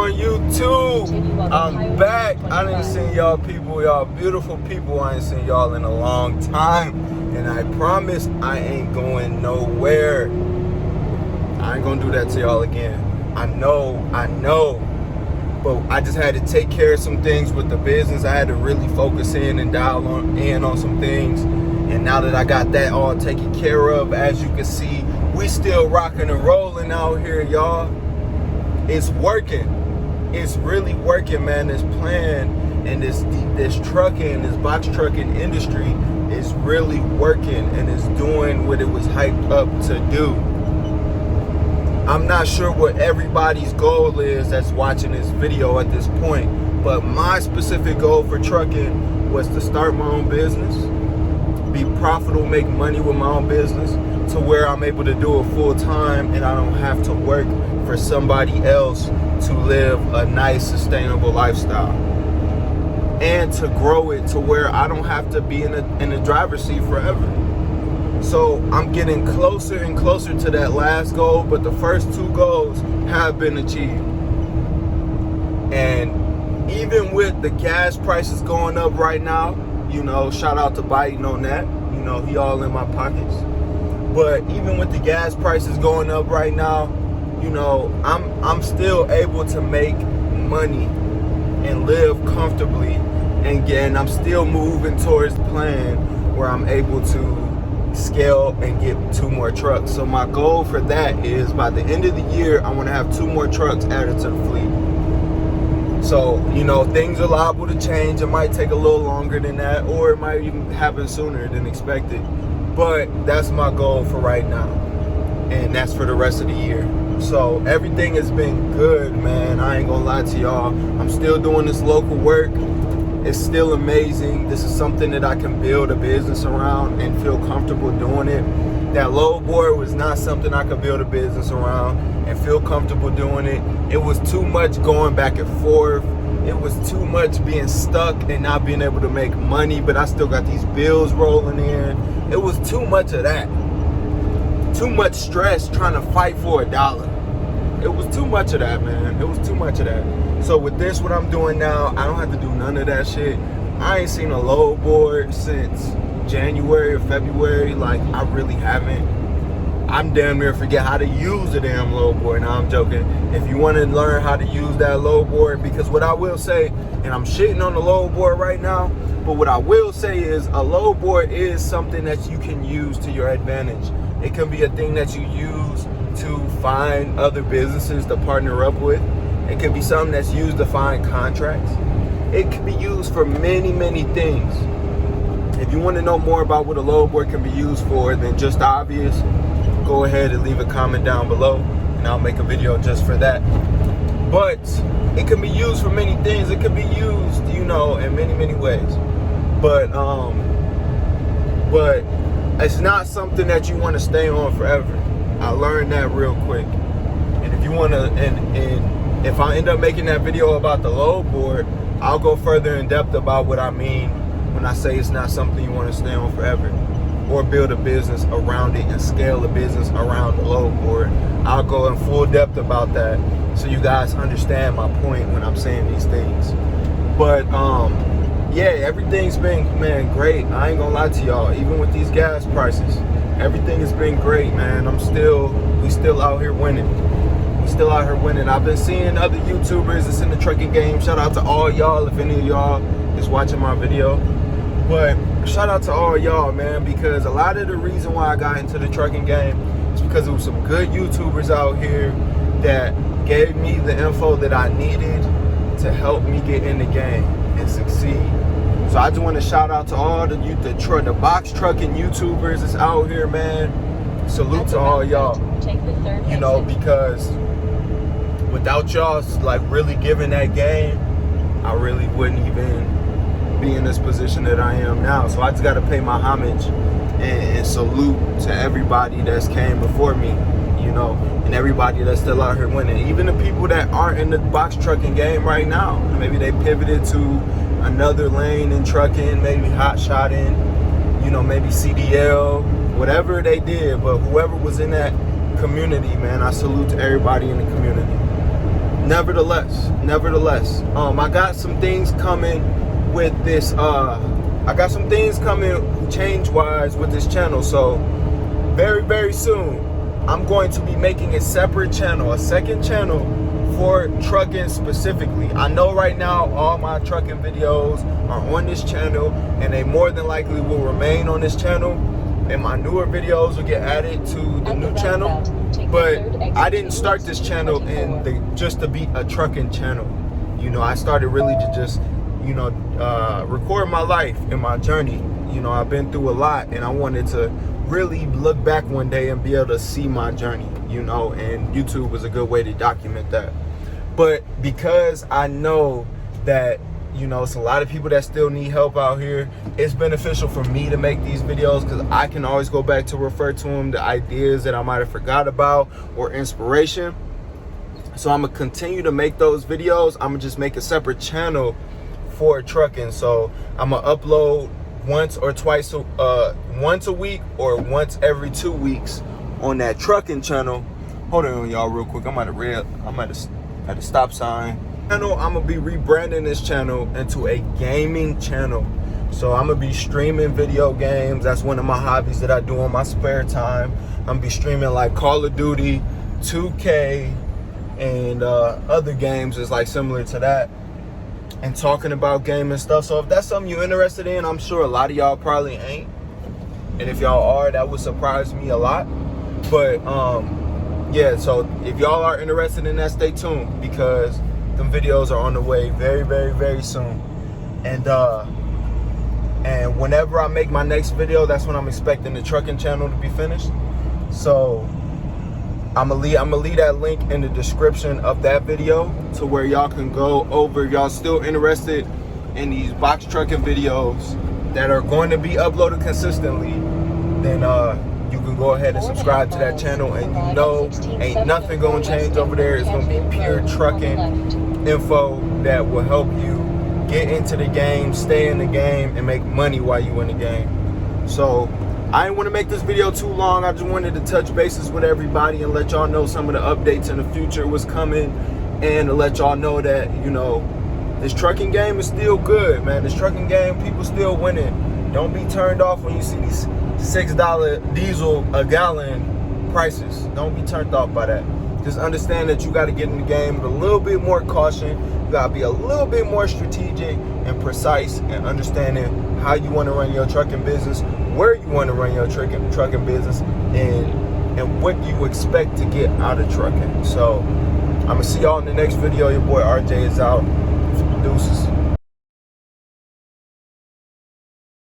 on YouTube. I'm back. I didn't see y'all people, y'all beautiful people. I ain't seen y'all in a long time. And I promise I ain't going nowhere. I ain't gonna do that to y'all again. I know. But I just had to take care of some things with the business. I had to really focus in and dial in on some things. And now that I got that all taken care of, as you can see, we still rocking and rolling out here, y'all. It's working. It's really working, man. This plan and this trucking, this box trucking industry is really working and is doing what it was hyped up to do. I'm not sure what everybody's goal is that's watching this video at this point, but my specific goal for trucking was to start my own business, be profitable, make money with my own business to where I'm able to do it full time and I don't have to work for somebody else to live a nice, sustainable lifestyle. And to grow it to where I don't have to be in the driver's seat forever. So I'm getting closer and closer to that last goal, but the first two goals have been achieved. And even with the gas prices going up right now, you know, shout out to Biden on that. You know, he all in my pockets. But even with the gas prices going up right now, you know, I'm still able to make money and live comfortably. And I'm still moving towards the plan where I'm able to scale and get 2 more trucks. So my goal for that is by the end of the year, I want to have 2 more trucks added to the fleet. So, you know, things are liable to change. It might take a little longer than that, or it might even happen sooner than expected. But that's my goal for right now. And that's for the rest of the year. So everything has been good, man. I ain't gonna lie to y'all. I'm still doing this local work. It's still amazing. This is something that I can build a business around and feel comfortable doing it. That load board was not something I could build a business around and feel comfortable doing it. It was too much going back and forth. It was too much being stuck and not being able to make money, but I still got these bills rolling in. It was too much of that. Too much stress trying to fight for $1. It was too much of that, man. It was too much of that. So with this, what I'm doing now, I don't have to do none of that shit. I ain't seen a load board since January or February. Like, I really haven't. I'm damn near forget how to use the damn load board. Now I'm joking. If you want to learn how to use that load board, because what I will say, and I'm shitting on the load board right now, but what I will say is a load board is something that you can use to your advantage. It can be a thing that you use to find other businesses to partner up with. It can be something that's used to find contracts. It can be used for many, many things. If you want to know more about what a load board can be used for than just obvious, go ahead and leave a comment down below and I'll make a video just for that. But it can be used for many things. It can be used, you know, in many, many ways. But it's not something that you want to stay on forever. I learned that real quick. And if you want to, and if I end up making that video about the load board, I'll go further in depth about what I mean when I say it's not something you want to stay on forever, or build a business around it and scale a business around the load board. I'll go in full depth about that so you guys understand my point when I'm saying these things. But yeah, everything's been, man, great. I ain't gonna lie to y'all. Even with these gas prices, everything has been great, man. We still out here winning. We still out here winning. I've been seeing other YouTubers that's in the trucking game. Shout out to all y'all if any of y'all is watching my video. But shout out to all y'all, man, because a lot of the reason why I got into the trucking game is because there was some good YouTubers out here that gave me the info that I needed to help me get in the game and succeed. So I just want to shout out to all the box trucking YouTubers that's out here, man. Salute to all y'all. You know, because without y'all like really giving that game, I really wouldn't even be in this position that I am now. So I just got to pay my homage and salute to everybody that's came before me, you know, and everybody that's still out here winning. Even the people that aren't in the box trucking game right now. Maybe they pivoted to another lane in trucking, maybe hot shotting, you know, maybe CDL, whatever they did. But whoever was in that community, man, I salute to everybody in the community. nevertheless, I got some things coming with this. I got some things coming change-wise with this channel. So very, very soon, I'm going to be making a separate channel, a second channel for trucking specifically. I know right now all my trucking videos are on this channel, and they more than likely will remain on this channel, and my newer videos will get added to the new channel. But I didn't start this channel just to be a trucking channel. You know, I started really to just, you know, record my life and my journey. You know, I've been through a lot, and I wanted to really look back one day and be able to see my journey, you know, and YouTube was a good way to document that. But because I know that, you know, it's a lot of people that still need help out here, it's beneficial for me to make these videos because I can always go back to refer to them, the ideas that I might have forgot about or inspiration. So I'm gonna continue to make those videos. I'm gonna just make a separate channel for trucking. So I'm gonna upload once a week or once every 2 weeks on that trucking channel. Hold on, y'all, real quick. I'm at a stop sign. I'm gonna be rebranding this channel into a gaming channel. So I'm gonna be streaming video games. That's one of my hobbies that I do on my spare time. I'm gonna be streaming like Call of Duty, 2K, and other games is like similar to that, and talking about gaming stuff. So if that's something you're interested in, I'm sure a lot of y'all probably ain't, and if y'all are, that would surprise me a lot. But yeah, so if y'all are interested in that, stay tuned because them videos are on the way very, very, very soon. And whenever I make my next video, that's when I'm expecting the trucking channel to be finished. So I'm gonna leave that link in the description of that video to where y'all can go over. If y'all still interested in these box trucking videos that are going to be uploaded consistently, then you can go ahead and subscribe to that channel, and you know ain't nothing gonna change over there. It's gonna be pure trucking info that will help you get into the game, stay in the game, and make money while you in the game. So I didn't want to make this video too long. I just wanted to touch bases with everybody and let y'all know some of the updates in the future was coming, and to let y'all know that, you know, this trucking game is still good, man. This trucking game, people still winning. Don't be turned off when you see these $6 diesel a gallon prices. Don't be turned off by that. Just understand that you got to get in the game with a little bit more caution. You got to be a little bit more strategic and precise and understanding how you want to run your trucking business, where you want to run your trucking business, and what you expect to get out of trucking. So I'm going to see y'all in the next video. Your boy RJ is out.